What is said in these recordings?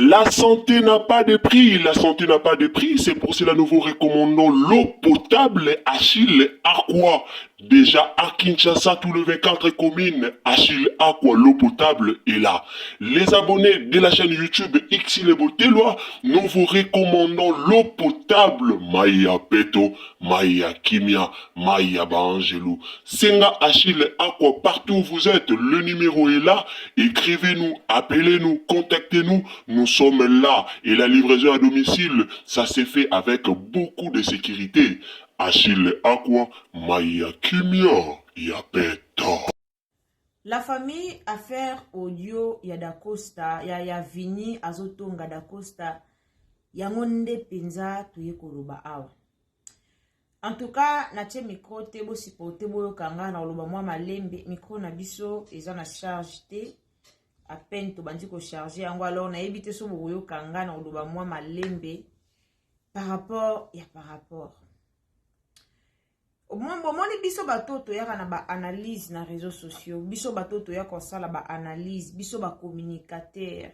La santé n'a pas de prix, la santé n'a pas de prix, c'est pour cela que nous vous recommandons l'eau potable Achille Aqua. Déjà à Kinshasa, tous les 24 communes, Achille Aqua, l'eau potable est là. Les abonnés de la chaîne YouTube Xile Botelwa, nous vous recommandons l'eau potable Maya Peto, Maya Kimia, Maya Bangelou. Senga Achille Aqua, partout où vous êtes, le numéro est là. Écrivez-nous, appelez-nous, contactez-nous. Nous sommes là et la livraison à domicile, ça s'est fait avec beaucoup de sécurité. Achille Aqua, Maya Kimia, Yapeto. La famille affaire audio ya Dacosta, ya Vini azotonga Dacosta, yangonde penza tuye koloba awa. En tout cas, natie micro te bo sipote bo kanga na oloba mwa malembe, micro na biso eza na charge te. À peine to bandi ko charger yango alors na ebite so boyo kanga na oloba mwa malembe par rapport. Au moins bon moni biso batoto yaka na ba analyse na réseaux sociaux, biso batoto yaka sala ba analyse, biso ba communicateur.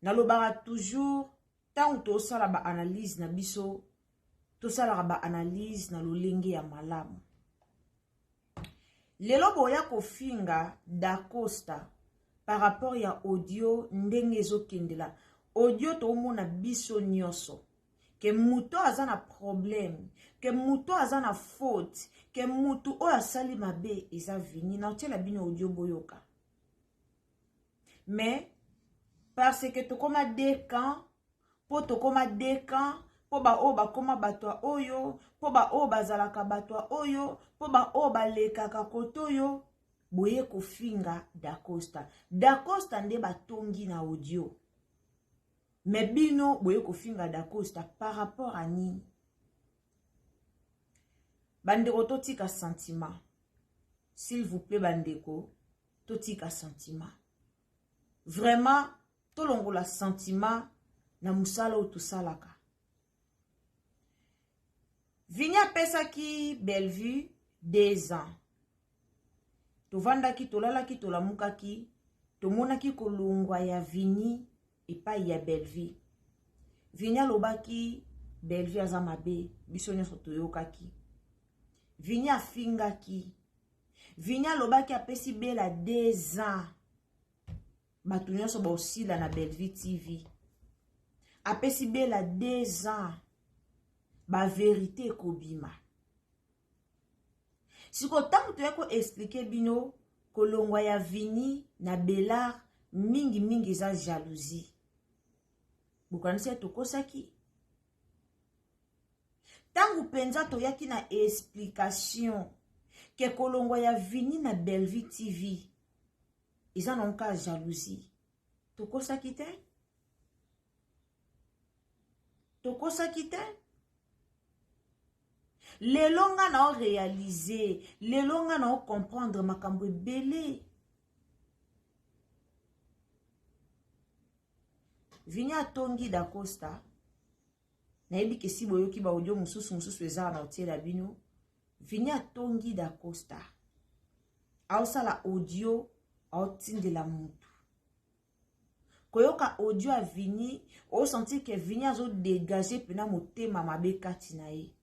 Na lobara toujours tant to sala ba analyse na biso, to sala ba analyse na lolenge ya malamu. Lelo boya ko finga Dacosta par rapport ya audio ndenge ezokendela. Audio to mona biso nyonso. Que muto azana problème, que muto azana faute, que muto o asali mabe eza vini na otela bino audio boyoka. Mais parce que to koma dekan, po to koma dekan, po ba o ba koma batwa oyo, po ba o bazalaka batwa oyo, po ba o ba lekaka kotoyo, boye ko finga Dacosta. Dacosta nde batongi na audio. Mais bino boye ko finga Dacosta par rapport à nini? Bandeko totika sentiment. S'il vous plaît bandeko, totika sentiment. Vraiment, tolongola sentiment na musala utusalaka. Vinya pesa ki Bellevue 2 ans. Tovanda ki tolala ki tolamuka ki, tomona ki kolungwa ya Vini epai ya Bellevue. Vinya lobaki Bellevue aza mabe, biso nyonso toyokaki. Vinya finga ki. Vinya lobaki apesi bela 2 ans. Batu nyonso ba osila na Bellevue TV. Apesi bela 2 ans. Ba vérité kobima. Siko tangu tuyako expliquer bino kolongwa ya Vini na Bellard mingi za jalousie. Bukanisi tokosaki. Tangu penza toyaki na explication ke kolongwa ya Vini na Bellevue TV eza nonka jalousie. Tokosaki te? Tokosaki te? Lelonga na o réaliser, lelonga na o comprendre makambo ebele. Vinya tongi Dacosta. Na ebi kesi boyoki ba audio mususu eza na otiela bino. Vinya tongi Dacosta. Aosala audio aotindela mutu. Koyoka audio a Vini, o senti que Vini azo dégager pena motema mabe kati na ye.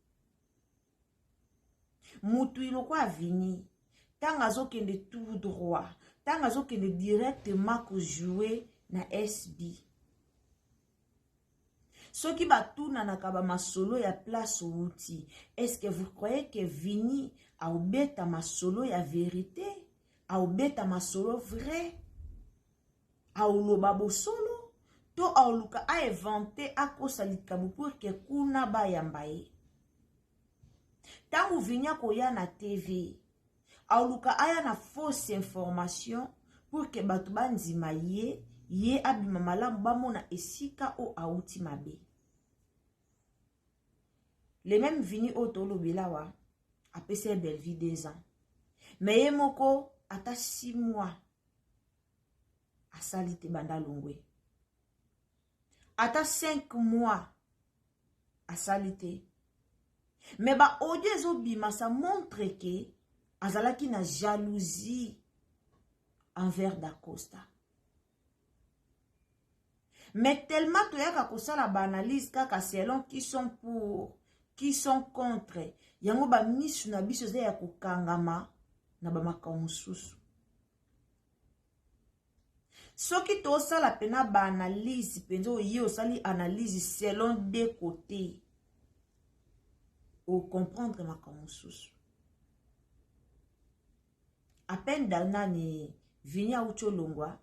Mutu iloko a Vini, tanga zo kende tout droit, tanga zo kende directement ko jouer na SB. Ceux qui batuna na kaba masolo ya place outi, est-ce que vous croyez que Vini a obeta masolo ya vérité, a obeta masolo vrai, a oloba bosolo, to a oluka a inventé a kosa likabu pour que kuna bayambaye. Tangu Vinya koya na TV, auluka aya na fausse information pour que batu banzima ye abima malamu bamona esika o auti mabe. Le même Vini otolo bilawa apese Bellevue 2 ans. Mais ye moko ata 6 mois asalite banda longwe. Ata 5 mois asalite. Mais ba audio ezobima ça montre que azalaki na jalousie envers Dacosta. Mais tellement toyaka kosala ba analyse kaka selon qui sont pour, qui sont contre. Yango ba misu na biso za ya kokangama na ba makambo mosusu. Soki tosala pena ba analyse penzo yi osali analyse selon deux côtés. Ou comprendre makambo mosusu. À peine danani Vini aucho longwa.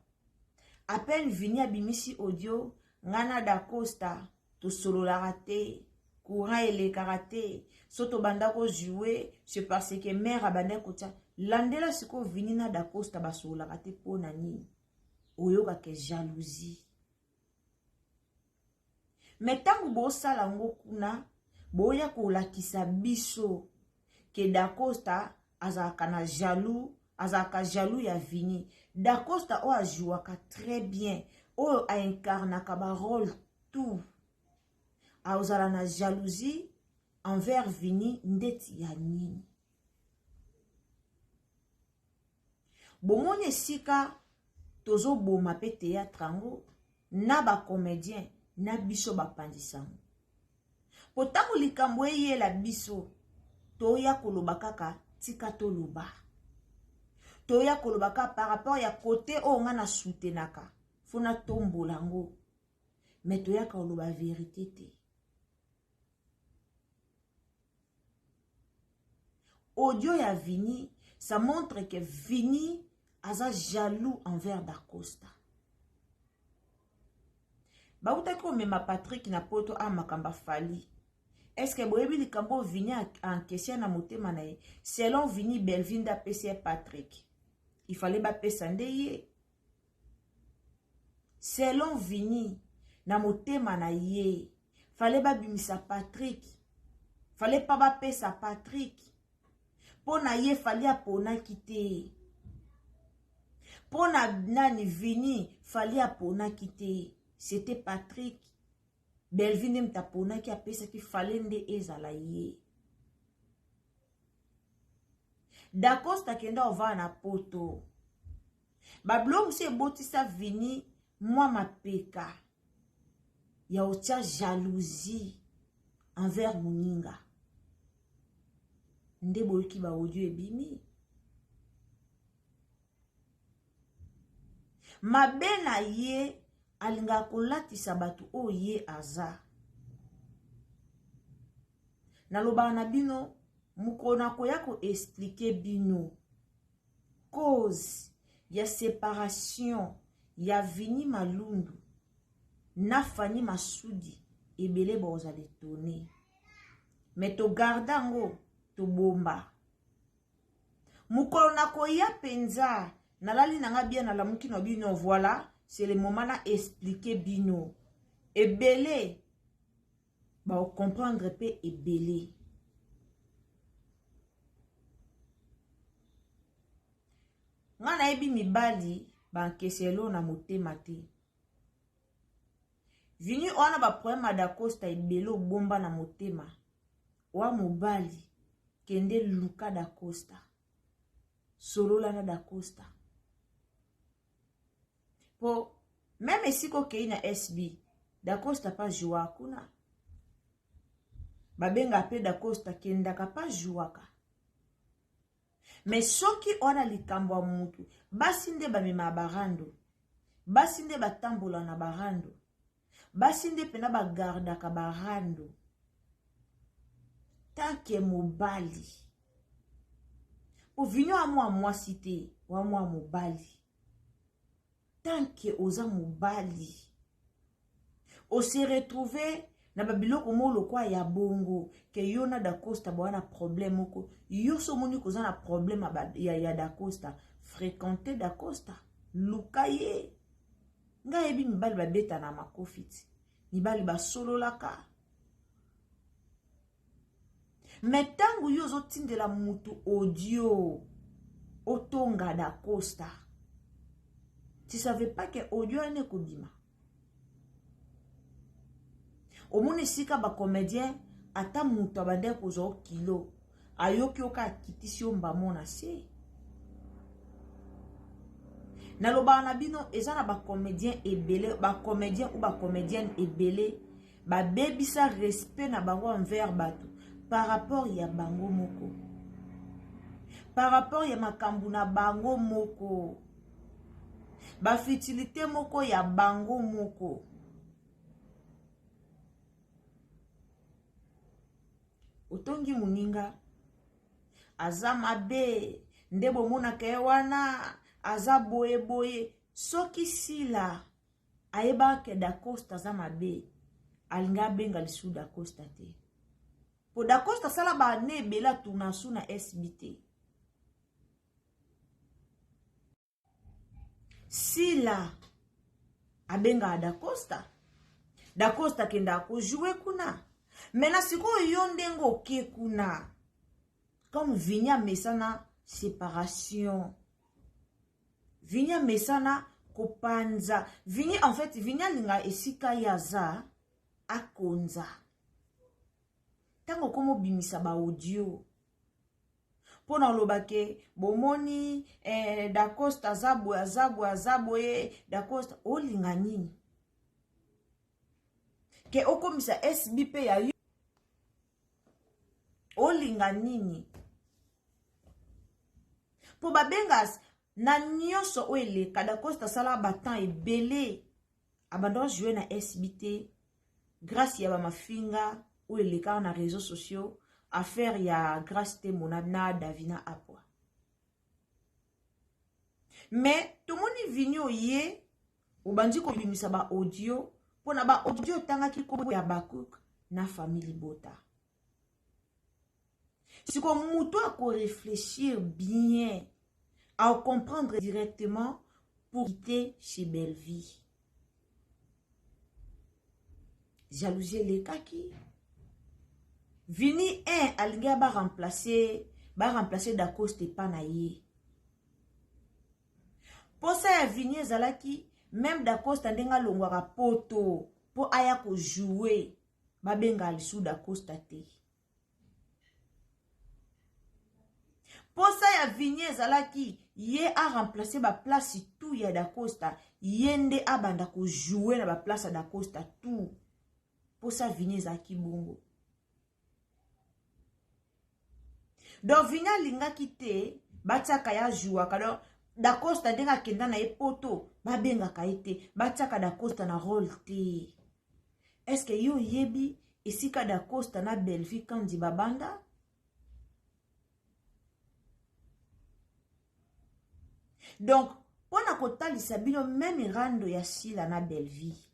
À peine Vini abimisi audio ngana da Costa to solo la raté. Courant et les karaté, soto bandako jouer, c'est parce que mère a bandé kocha. Landela siko vinina da Costa baso la raté po nani. Oyoka ke jalousie. Mais tangu bo sala ngo kuna, boya ko lakisa biso ke da Costa azaka na jaloux, azaka jaloux ya Vini. Da Costa o a jouaka très bien, o a incarnaka ba rôle tout. A ozala na jalousie envers Vini ndeti ya nini. Bomone sika tozo boma pe théâtre ango na ba comédien na biso ba pandisango. Potango likambo ye la biso toya koloba kaka tika toloba. Toya koloba kaka par rapport ya côté o nga na soutenaka. Fona tombolango. Mais toya koloba vérité te. Audio ya Vini, ça montre que Vini a jaloux envers Da Costa. Bauta ko mema Patrick na poto a makamba fali. Est-ce que boyebi likambo Vini en question na motema na ye? Selon Vini Belvinda PC Patrick, il fallait ba pesa ndeye. Selon Vini na motema na ye, fallait ba bimisa Patrick. Fallait pas ba pesa Patrick. Pona ye fali apona kite. Pona nani Vini fali apona kite. C'était Patrick. Belvin mtapona ki apesa ki falende ezala ye. Da Costa kenda ova na poto. Bablo se botisa Vini moi mapeka. Ya otia jalousie envers Muninga. Nde boyki ba audio ebimi. Mabena ye alinga kolatisa batu o ye aza. Naloba na bino mukona koyako expliquer bino cause ya séparation ya Vini Malundu na Fani Masudi ebele boza le tourner. Mais to gardango to bomba. Mukolo na koya penza nalali nanga bien na lamuki no bino voilà. C'est le moment na expliquer bino. Ebele. Ba o comprendre pe ebele. Ngana ebi mibali ba nkeselo na motema te. Vini ona ba problème Da Costa ebele bomba na motema. Wa mobali kende luka Da Costa. Solola na Da Costa. Po, même si ko kei na SB, Da Costa pas joua kuna. Babenga pe Da Costa kendaka pas jouaka. Mais soki ona likambo wa mutu, basinde bamema barando. Basinde batambola na barando. Basinde pena bagardaka barando. Tanke mobali. Po vinyo a moi cité, wa moi mobali. Tant que oza mobali o se retrouver na babiloko molo kwa ya bongo ke yona Da Costa bwana problème ko yo so moni ko za na problème ya Da Costa fréquenter Da Costa lukaye nga ebi mibali babeta na makofiti mibali ba solo laka. Mais tangu yo zo tindela mutu audio otonga Da Costa. Tu savais pas que audio ane kobima. Omone sika ba comédien ata mutu abande kozo kilo. Ayoki oka kitisi omba mona se. naloba na bino eza na ba comédien ebele, ba comédien ou ba comédienne ebele ba bebisa respect na bango envers bato par rapport ya bango moko, par rapport ya makambu na bango moko, ba futilité moko ya bango moko. Otongi muninga aza mabe nde bomonaka ye wana aza boye boye, soki sila ayeba ke Dacosta aza mabe alinga benga lisu Dacosta te. Po Dacosta sala ba ne ebela tuna su na SBT. Sila abenga Dacosta, Dacosta kenda ko jouer kuna. Mena siko yo ndengo oke kuna. Comme Vinya mesana séparation. Vinya mesana kopanza. Vinya en fait Vinya linga esika yaza akonza. Tango komo bimisa ba audio. Pona lobake bomoni Dacosta zaboye Dacosta olinga nini? Ke okomisa SBP ya yo olinga nini? Po babengas na nyonso oeleka Dacosta sala batan ebele abandon jouer na SBT grâce ya ba mafinga oeleka na réseaux sociaux affaire ya grâce te monana Davina Apwa. Mais tout moni vinyo ye obandi ko bimisa ba audio pona ba audio tanga ki kombo ya Bakuk na famille Bota. Si comme muto a ko réfléchir bien à comprendre directement pour quitter chez Belleville. Jalousie les kaki. Vini un alga ba remplacer Dacosta pas na ye. Pour ça Vini zalaki même Dacosta ndenga longwaka poto po aya ko jouer ba benga lisu Dacosta te. Pour ça ya Vini zalaki ye a remplacer ba place tout ya Dacosta yende abanda ko jouer na ba place Dacosta tout. Pour ça Vini zaki bongo. Donc Vinya linga kite bataka ya joua kado Dacosta denga kenda na epoto ba benga kaite bataka Dacosta na rôle te. Est-ce que yo yebi esika Dacosta na Belleville kandi babanda? Donc pona kotalisa bino même rando ya sila na Belleville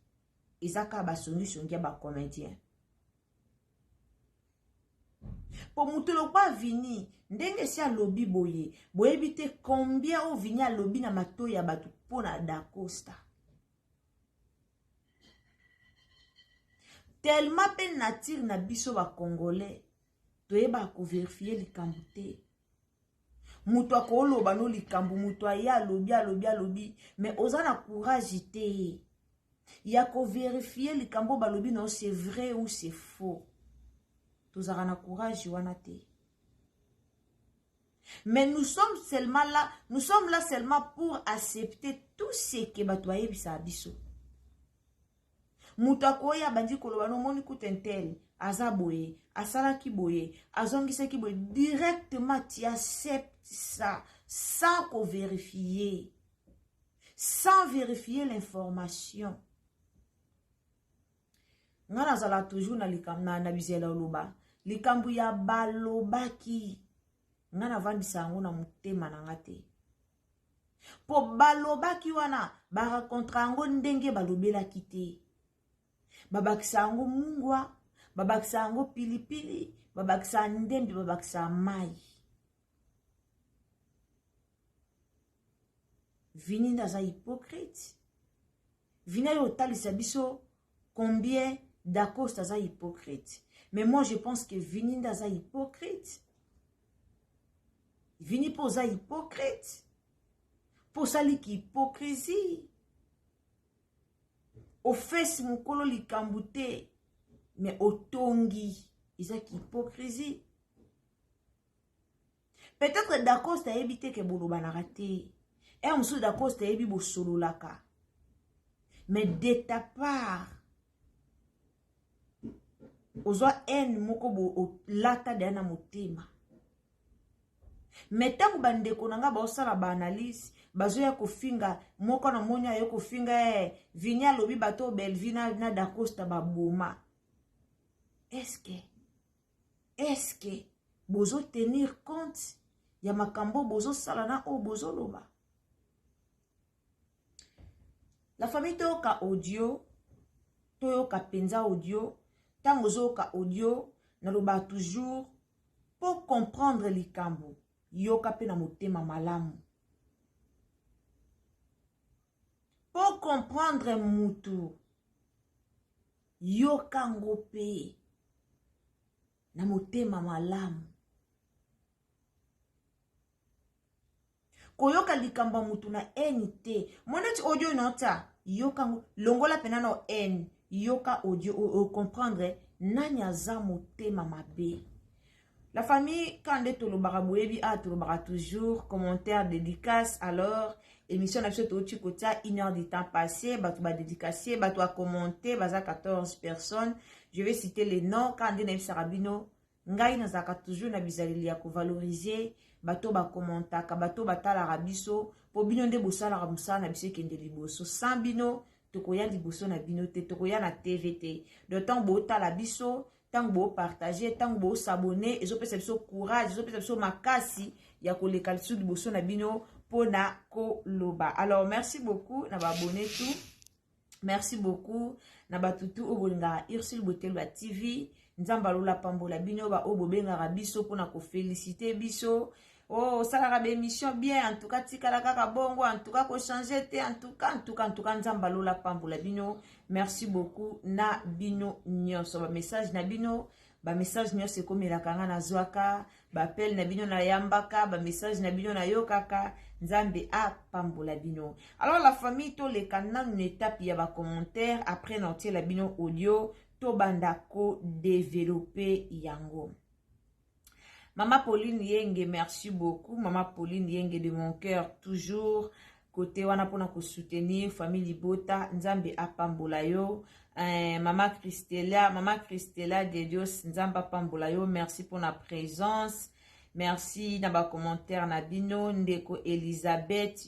ezaka ba solution ya ba comédien. Po mutolo pa Vini ndenge si a lobi boye boyebite combien o Vini a lobi na mato ya batu pona Dacosta. Tellement pe nature na biso ba congolais toyeba ko vérifier likambu te. Muto akoloba no likambu muto aya lobi mais ozana courage te ya ko vérifier likambu balobi non c'est vrai ou c'est faux. Tous avons courage wanate. Mais nous sommes là seulement pour accepter tout ce que batoye bisa biso. Mutakoya bandi koloba no moni kutentel azaboye asalaki boye azongisaki boye directement tu acceptes ça sans qu'on vérifier, sans vérifier l'information. Ngana zala toujours na likamna na bizela oloba likambu ya balobaki ngana vandisa yango na mutema na ngate po balobaki wana ba racontra yango ndenge balobela kite babakisa yango mungwa babakisa yango pilipili babakisa ndembe babakisa mai. Vini ndaza hypocrite. Vini yo talisa biso combien Dacosta est hypocrite. Mais moi, je pense que Vini est hypocrite. Vini pour ça hypocrite. Pour ça, l'hypocrisie. Au fait, mon colo li kambute. Mais au tongi, ils ont hypocrisie. Peut-être Dacosta a évité que Boloba n'a raté. Et mosusu da Costa yebi bosololaka. Mais de ta part, ozwa haine moko bo lata de na motema. Mais tango bandeko nanga ba osala ba analyse, bazo ya kofinga moko na monya yo kofinga vinya lobi bato Belvina na da Costa ba boma. Est-ce que bozo tenir compte ya makambo bozo salana o bozo loba? La famille toyoka audio, toyoka penza audio, tango zoka audio, naloba toujours pour comprendre likambo, yoka pe na motema malamu. Pour comprendre mutu, yoka ngope na motema malamu. Koyoka likamba mutu na NT. Moneti audio nota. Yoka longola pena no N. Yoka audio ou comprendre. Nanya za motema mabe. La famille, quand on tolobara boyebi a tolobara toujours. Commentaire, dédicace. Alors, émission n'a pas tout kota 1 heure de temps passé. Batou ba dédicacé. Batou a commenté. Baza 14 personnes. Je vais citer les noms. Quand on dit Sarabino. Ngai nazaka toujours na bizaleli ya ko valoriser. Bato ba kommentaka, bato batala rabiso, po bino nde bosala ramusa na biso kende liboso. Sans bino, tokoya liboso na bino te, tokoya na TVT. De temps bo tala biso, tant bo partager, tant bo s'abonner, ezo pesa biso courage, ezo pesa biso makasi ya koleka liso liboso na bino po na koloba. Alors merci beaucoup na ba abonné tout. Merci beaucoup na batutu obolinga Ursule Botelwa TV. Nzamba lola pambola bino ba obobenga rabiso pour na ko féliciter biso. Oh, ça la émission bien, en tout cas, tikala kaka bongo, en tout cas, ko changer te, en tout cas, nzamba lola pambola bino. Merci beaucoup, na bino nyonso. Ba message na bino, ba message nyonso komi la kanga na zwaka, ba appel na bino na yambaka, ba message na bino na yokaka, nzambe a pambola bino. Alors, la famille, to le canal, une étape, y a ba commentaire, après, nanti la bino audio, to bandako développer yango. Maman Pauline Yenge, merci beaucoup. Maman Pauline Yenge de mon cœur, toujours. Côté wana pona ko soutenir famille Libota, Nzambe apambola yo. Maman Christella de Dios, Nzamba apambola yo. Merci pour la présence. Merci na ba commentaire na bino. Ndeko Elisabeth,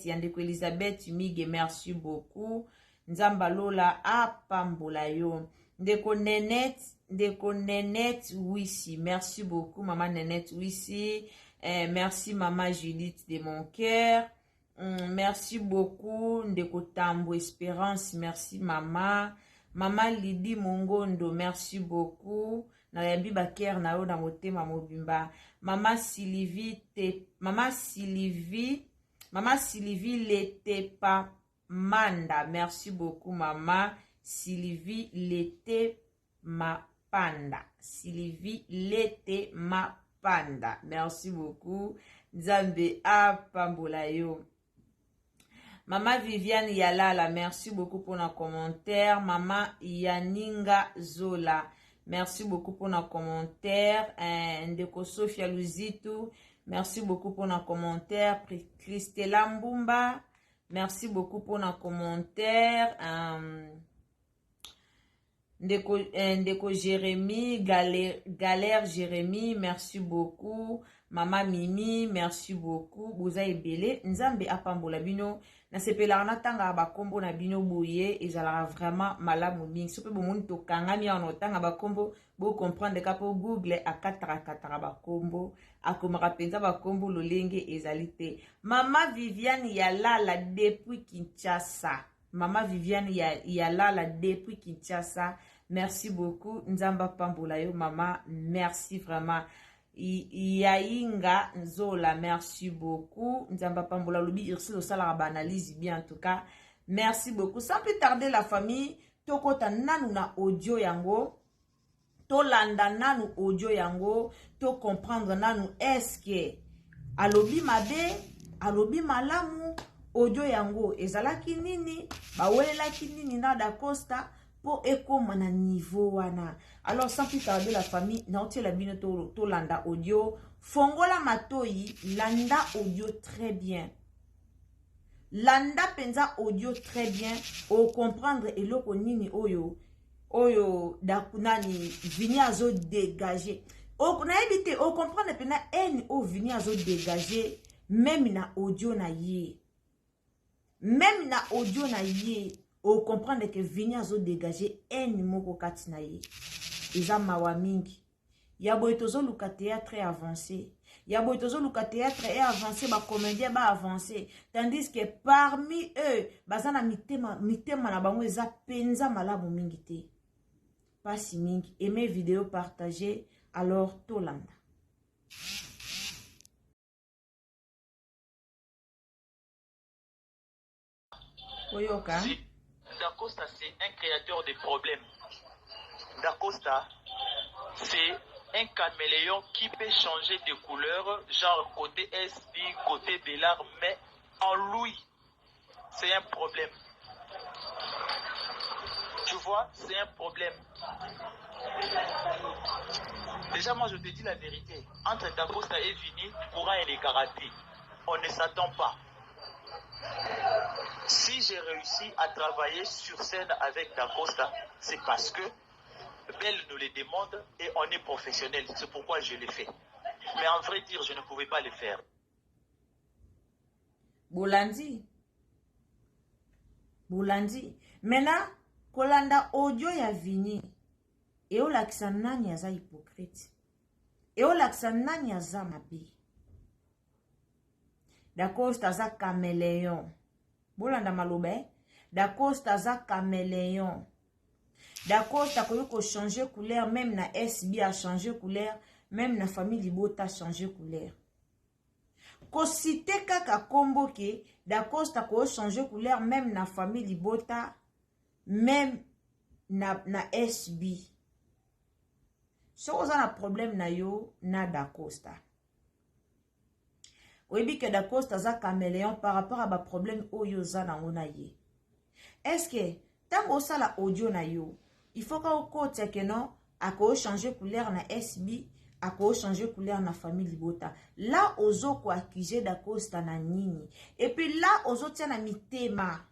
yandeko Elisabeth Mige, merci beaucoup. Nzamba lola apambola yo. Ndeko Nenette, Wissi. Merci beaucoup, maman Nenette Wissi. Merci, maman Judith de mon cœur. Merci beaucoup, Ndeko Tambo Espérance. Merci, maman. Maman Lydie Mongondo, merci beaucoup. Nayambi Baker na yo na motema mobimba. Maman Sylvie Letepa Manda. Merci beaucoup, maman. Sylvie Lete Mapanda. Sylvie Lete Mapanda. Merci beaucoup. Nzambe apambola yo. Maman Viviane Yalala, merci beaucoup pour nos commentaires. Maman Yaninga Zola, merci beaucoup pour nos commentaires. Ndeko Sofia Luzitu, merci beaucoup pour nos commentaires. Christella Mbumba, merci beaucoup pour nos commentaires. Ndeko Jérémy, Galère Jérémy, merci beaucoup. Maman Mimi, merci beaucoup. Boza ebele, nzambe apambola bino. Na sepela na tanga ba kombo na bino boye, ezala vraiment malamu mingi. Sope bo moni to kangami en tanga ba kombo, bo comprendre ka po Google akatara ba kombo, akomaka penza ba kombo lolenge ezalite. Maman Viviane Yalala depuis Kinshasa. Maman Viviane Yalala depuis Kinshasa. Merci beaucoup. Nzamba pambola yo maman. Merci vraiment. Yainga Nzola, merci beaucoup. Nzamba pambola lobi irsi lo sala ba analyse bien en tout cas. Merci beaucoup. Sans plus tarder la famille, tokota nanu na audio yango. To landa nanu audio yango, to comprendre nanu est-ce que alobi mabe, alobi malamu audio yango ezalaki nini, bawelelaki nini na da Costa pour ekoma na niveau wana. Alors sans plus tarder la famille naotie la bino to landa audio fongola matoi landa audio très bien. Landa penza audio très bien o comprendre eloko nini oyo dakunani vini azo dégager. O na ebite o comprendre pena en o vini azo dégager même na audio na ye. Même na audio na ye o comprendre que vini azo dégager en moko kati na ye. Eza mawa mingi. Ya boy tozo luka théâtre avancé. Ya boy tozo luka théâtre avancé, ba comédien ba avancé. Tandis que parmi eux, bazana mitema na bango eza penza malabu mingi te. Pasi mingi. Aimez vidéo partagez. Alors Tolanda. Oyoka. Dacosta, c'est un créateur de problèmes. Dacosta, c'est un caméléon qui peut changer de couleur, genre côté SB, côté Bellard, mais en lui, c'est un problème. Tu vois, c'est un problème. Déjà, moi, je te dis la vérité. Entre Dacosta et Vini, courant et les karatés, on ne s'attend pas. Si j'ai réussi à travailler sur scène avec Dacosta, c'est parce que Belle nous les demande et on est professionnel. C'est pourquoi je l'ai fait. Mais en vrai dire, je ne pouvais pas le faire. Bolandi. Maintenant, kolanda audio ya Vini. Et o lakisa nani aza hypocrite. Et o lakisa nani aza mabe. Dacosta aza caméléon. Bolanda malobe. Dacosta aza caméléon. Dacosta koyoko changer couleur, même na SB a changer couleur, même na famille Libota a changer couleur. Ko cite kaka kombo ke Dacosta ko changer couleur, même na famille Libota, même na SB. So oza na problème na yo na Dacosta. Oyebi que Dacosta za caméléon par rapport à ba problème oyo za na ngona ye. Est-ce que tant au sala audio na yo, il faut qu'on côté que non, à quoi changer couleur na SB, à quoi changer couleur na famille Libota. Là ozo ko accuser Dacosta na nini. Et puis là ozo tia na mitema.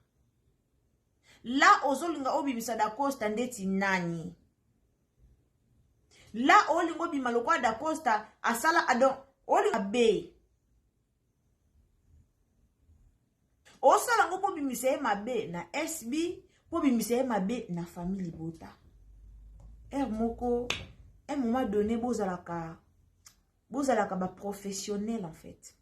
Là ozo linga obimisa Dacosta ndeti nani. Là o lingo bima lokwa Dacosta asala adon o linga be. O sala ngo po bimisa mabe na SB. Pour bimise mabe na famille Libota. Moko, un moment donné, bozalaka ba professionnel en fait.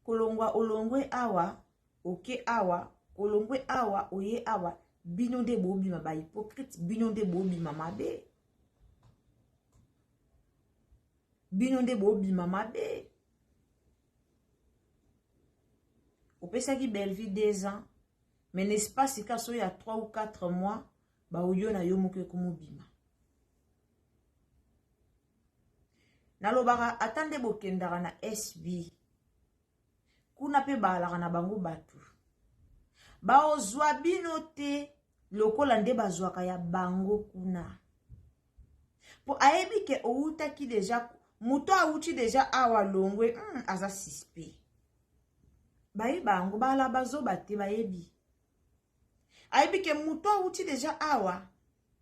Kolongwa olongwe awa, oke awa, kolongwe awa, oye awa, bino de bobi ma ba hypocrite, bino de bobi mama be. Bino de bobi mama be. Au pesaki Bellevue 2 ans, mais n'est-ce pas si il y a 3 ou 4 mois, ba oyo na yo moke kumubima. Nalobara atande bokendara na SB. Kuna pe balara na bango batu. Ba ozwa bino te lokola nde bazwaka ya bango kuna. Po ayebi ke outa ki deja muto auti deja awa longwe aza suspect. Bayi bango bala bazo bate bayebi. Ayebi ke muto auti deja awa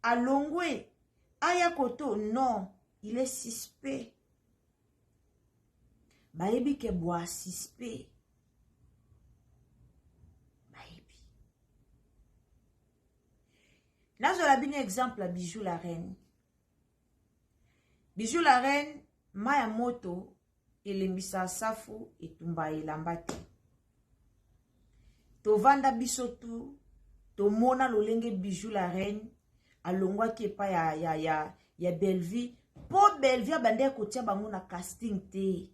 alongwe aya koto non, il est suspect. Bayebi ke boa suspect. Bayebi. Nazo la bini exemple à Bijou la reine. Bijou la reine maya moto elembisa safu etumba elambati. Tovanda bisotu to mona lolenge Bijou la reine alongwa ki pa ya Bellevue po Bellevue bande kotia bango na casting te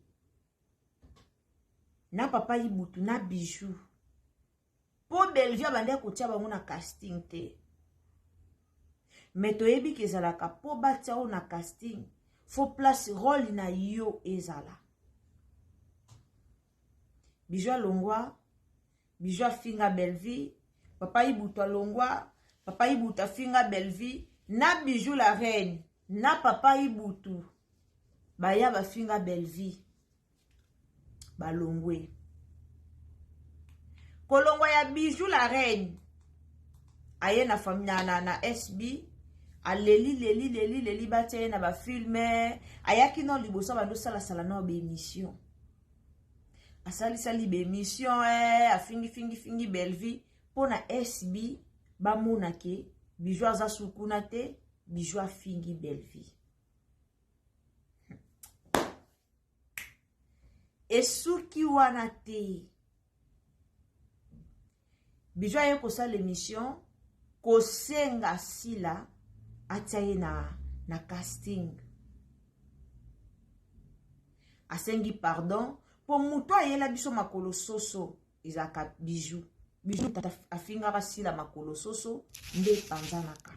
na papa Ibutu na Bijou po Bellevue bande kotia bango na casting te mais to yebi ke zalaka po batia o na casting fo place rôle na yo ezala Bijou alongwa Bijou finga Bellevue, Papa Ibutu alongwa, Papa Ibutu afinga Belleville, na Bijou la reine, na Papa Ibutu, baya bafinga Belleville, balongwe. Kolongwa ya Bijou la reine, aye na famille na SB, leli bate na ba filme, ayaki no libosa bando sala no be émission. Asali be émission fingi Belleville pona SB ba monake Bijou aza sukuna te, Bijou afingi Belleville. Esuki wana te. Bijou aye kosa l'émission kosenga sila ataye na casting. Asengi pardon pour muto ayela biso makolo soso izaka Bijou. Bijou tata afinga sila makolo soso nde panzanaka.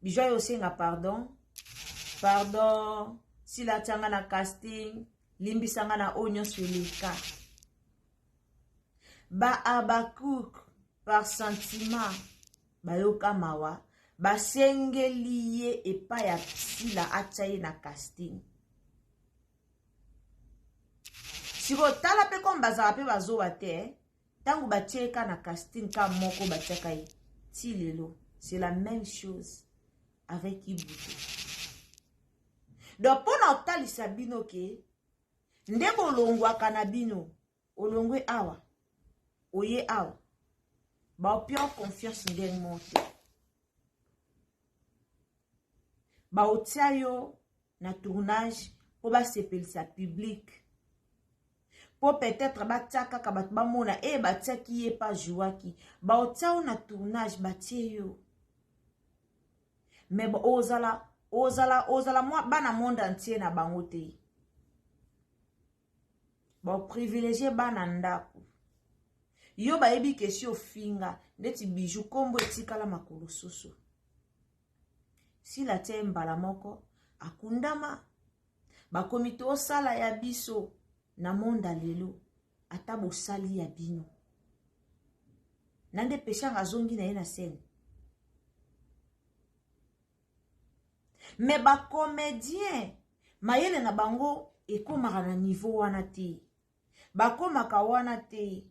Bijou aye osenga pardon sila tanga na casting limbisanga na onyo sweleka. Ba Abakouk par sentiment bayoka mawa basengeli ye epa ya sila ataye na casting. Siko tala pe kom bazara pe bazowa te, tangu batieka na casting ka moko batiaka ye. Ti lelo, c'est la même chose avec Ibutu. Donc pona otalisa bino ke nde bolongwaka na bino, olongwe awa, oye awa, ba opio confiance ndenge monte. Ba otia yo na tournage po ba sepelisa public. Po peut-être ba tiaka ka bat ba mona ba tiaki ye pa jouaki. Ba otia yo na tournage ba tie yo. Mais ba ozala moi bana monde entier na bango te. Ba privilégier bana ndako. Yo ba ebi kesio finga neti Bijou kombo etikala makolo soso. Si la mbala moko akundama ba komite osala ya biso na monda lelo ata bosali ya bino. Nande peshanga zongi na ye na scène. Mais ba comédien mayele na bango ekomaka na niveau wana te. Ba komaka wana te.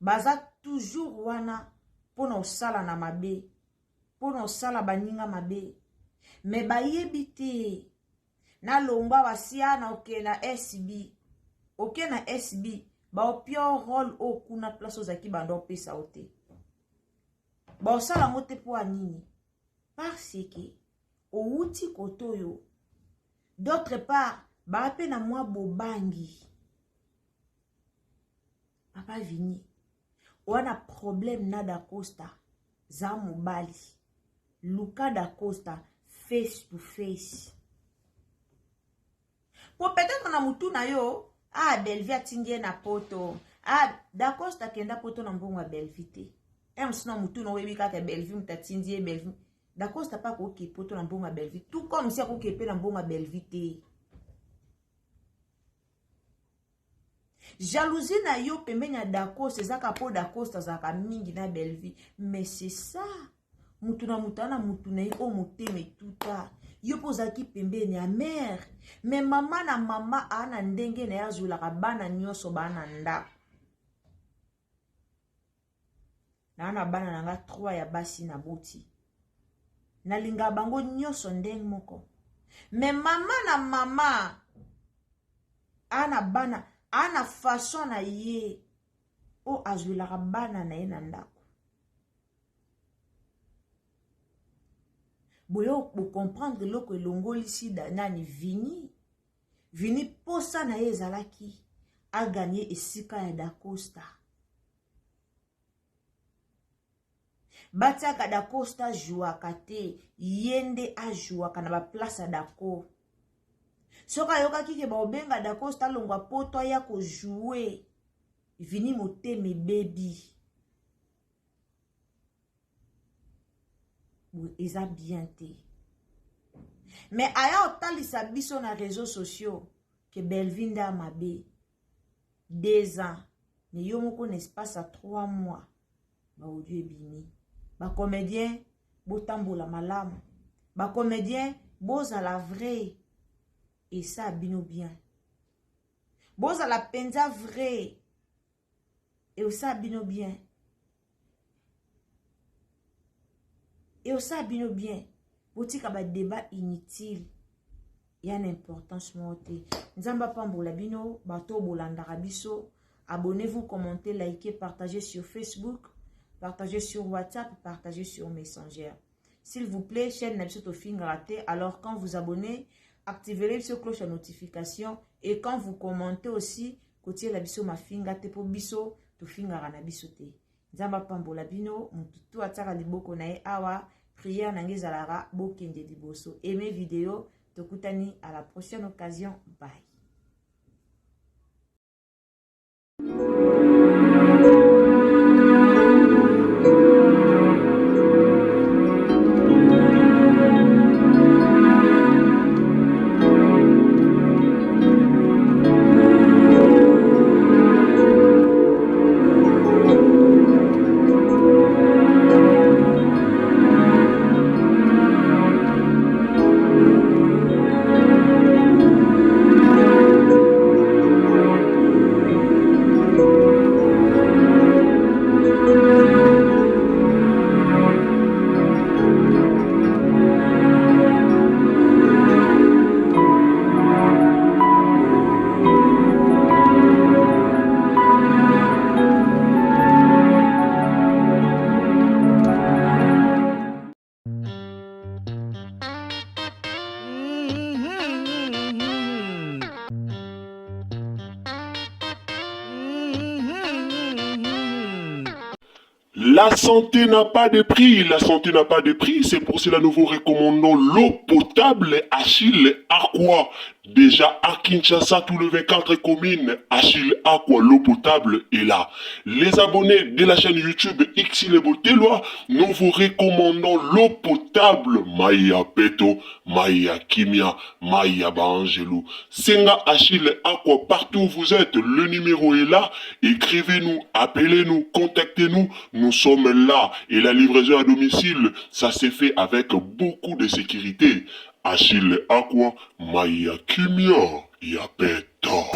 Baza toujours wana pona osala na mabe. Pona osala baninga mabe. Me bayebi te. Na lomba wasia na oke na SB. Oke na SB. Ba opio rôle okuna place ozaki bando pesa ote. Ba osala ngote po anini. Parce que outi kotoyo. D'autre part, ba ape na mwa bobangi. Papa vini. Wana problème na da Costa. Za mobali. Luka da Costa. Face to face. Pour peut-être na mutu na yo. Belleville atingie na poto. Da Costa kenda poto na mbongo Belleville te. Sina mutu na webi kaka Belleville mutatingie Belleville. Da Costa pa koke poto na mbongo Belleville. Tout comme si akoke pe na mbongo Belleville te. Jalousie na yo pembeni ya Da Costa ezaka po Da Costa zaka mingi na Belleville. Mais c'est ça. Mutu na mutana mutu na yo moteme tuta. Yo pozaki pembeni ya mère. Mais mama na mama ana ndenge na ya zulaka bana nyoso bana ndako. Na ana bana nanga 3 ya basi na boti. Na linga bango nyoso ndenge moko. Mais mama na mama ana bana ana façon na ye o azulaka bana na ye na ndako. Boyo bo comprendre loko elongoli sida nani vini posa na ye ezalaki a gagné esika ya Da Costa. Batiaka Da Costa jouaka te yende a jouaka na ba place d'accord. Soka yoka kike ba obenga Da Costa longwa poto ya ko jouer vini moteme baby. Eza bien te. Mais aya otalisa biso na réseaux sociaux que Belleville nda mabe 2 ans ne yo moko na espace à 3 mois ba audio ebimi. Ba comédien botambola malamu. Ba comédien bozala vrai et ça bino bien. Bozala penza vrai et ça bino bien. Et ça bino bien. Botika ba débat inutile. Il y a une importance montée. Nzamba pambola bino bato bolandaka biso. Abonnez-vous, commentez, likez, partagez sur Facebook, partagez sur WhatsApp, partagez sur Messenger. S'il vous plaît, chaîne Nabiso Tofing raté. Alors quand vous abonnez, activez sur cloche à notification et quand vous commentez aussi, côté la biso ma finga te po biso Tofinga rana biso te. Nzamba pambola bino mututu ataka liboko nae awa prière nange zalara bokende liboso. Aimez vidéo, tokutani à la prochaine occasion. Bye. La santé n'a pas de prix, la santé n'a pas de prix, c'est pour cela nous vous recommandons l'eau potable Achille Aqua. Déjà à Kinshasa, tout le 24 communes, Achille Aqua, l'eau potable est là. Les abonnés de la chaîne YouTube Xile Botelwa, nous vous recommandons l'eau potable Maya Peto, Maya Kimia, Maya Bangelou. Senga Achille Aqua, partout où vous êtes, le numéro est là. Écrivez-nous, appelez-nous, contactez-nous. Nous sommes là et la livraison à domicile, ça s'est fait avec beaucoup de sécurité. Achille Aqua, Maya Kimia, Yapeto.